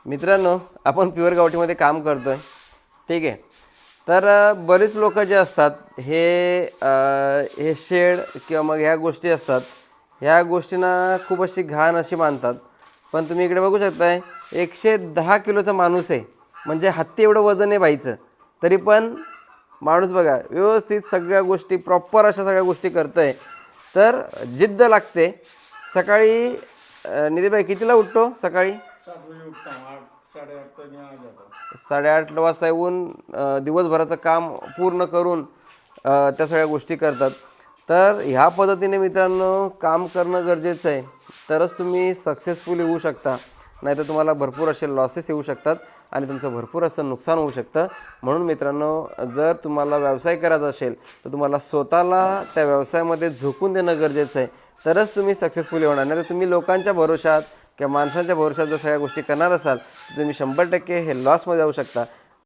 मित्रांनो, आपण प्युअर गावठीमध्ये काम करतोय, ठीक आहे. तर बरेच लोक जे असतात हे शेड किंवा मग ह्या गोष्टी असतात, ह्या गोष्टींना खूप अशी घाण अशी मानतात. पण तुम्ही इकडे बघू शकताय, 110 किलोचा माणूस आहे, म्हणजे हत्ती एवढं वजन आहे बाईचं, तरी पण माणूस बघा व्यवस्थित सगळ्या गोष्टी प्रॉपर अशा सगळ्या गोष्टी करतोय. तर जिद्द लागते. सकाळी निधीबाई कितीला उठतो सकाळी? 8:30 वाजता येऊन दिवसभराचं काम पूर्ण करून त्या सगळ्या गोष्टी करतात. तर ह्या पद्धतीने मित्रांनो काम करणं गरजेचं आहे, तरच तुम्ही सक्सेसफुल होऊ शकता. नाहीतर तुम्हाला भरपूर असे लॉसेस येऊ शकतात आणि तुमचं भरपूर असं नुकसान होऊ शकतं. म्हणून मित्रांनो, जर तुम्हाला व्यवसाय करायचा असेल तर तुम्हाला स्वतःला त्या व्यवसायामध्ये झोकून देणं गरजेचं आहे, तरच तुम्ही सक्सेसफुल होणार. नाही तर तुम्ही लोकांच्या भरोशात किंवा माणसांच्या भरोशात जर सगळ्या गोष्टी करणार असाल तर तुम्ही 100% हे लॉसमध्ये जाऊ शकता.